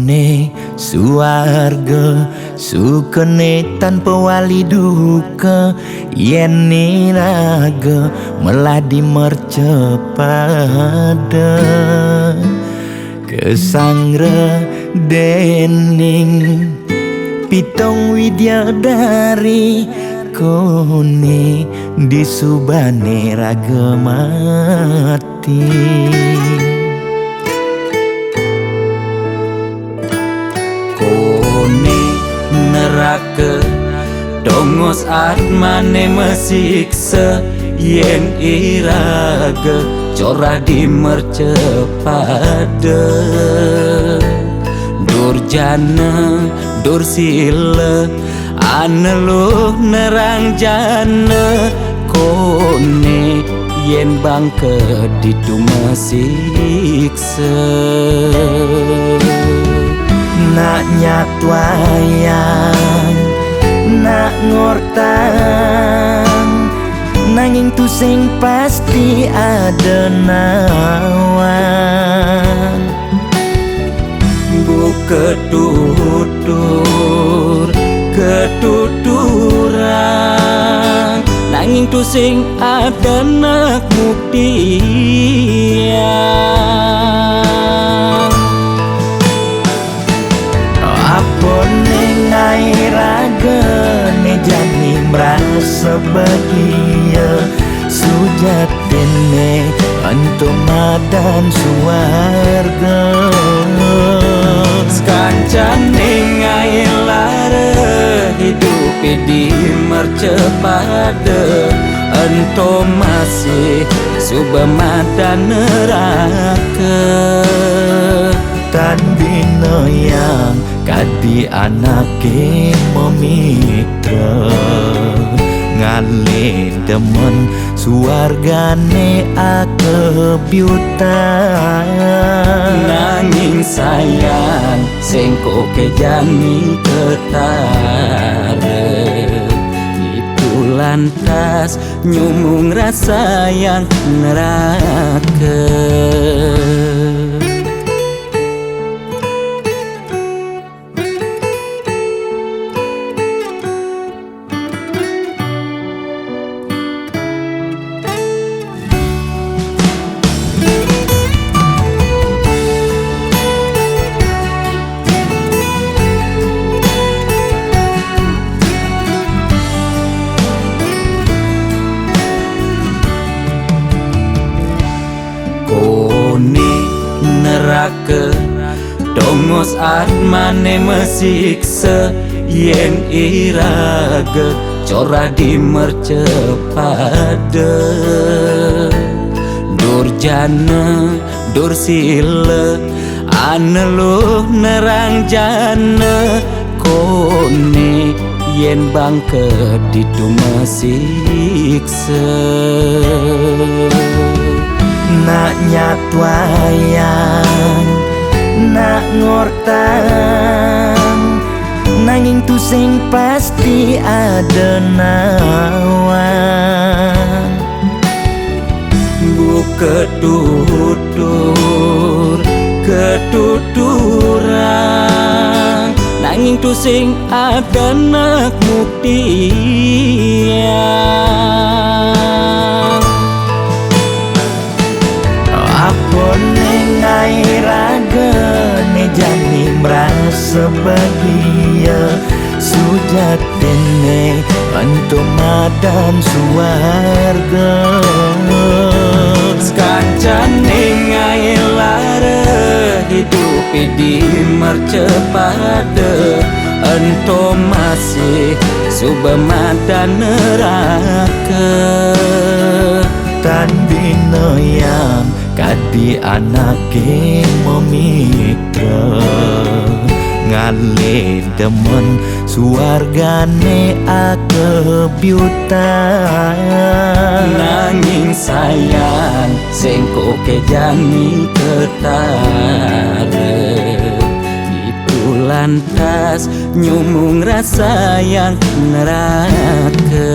Apone suarga sukene tanpa wali duka, yen niraga meladi mercepada kesangra dening pitong widyadari kone disubane raga mati. Kone neraka dongos atmane mesiksa, yen iraga corah di mercepada durjana dursila aneluh nerang jana kone yen bangke ditu mesiksa. Nak nyatwayang nak ngortang nanging tu sing pasti ada nawan. Bu ketuturan nanging tu sing ada nak buktian. Apone ngai raga ne jani merasa bahagia, sujatene antum madan suarga. Sekancane ngai lara hidup di mercepada, antum masih subamadan neraka. Tan bina yang kadi anake memitra, ngale demen suargane akebyutan. Nanging sayang sengko kejani ketara, itu lantas nyumung rasa yang neraka. Kone neraka dongos atmane mesiksa, yen iraga corah di mercepada durjana dursila aneluh nerang jana kone yen bangke ditu mesiksa. Nak nyatwayang nak ngortang nanging tu sing pasti ada nawan. Bu ketuturan nanging tu sing ada nak buktian. Apone ngai raga ne jani merasa bahagia, sujatene antum madan suarga. Sekancane ngai lara hidup di mercepada, antum masih subamadan neraka. Tan bina yang kadi anake memitra, ngale demen suargane akebyutan. Nanging sayang sengko kejani ketara, itu lantas nyumung rasa yang neraka.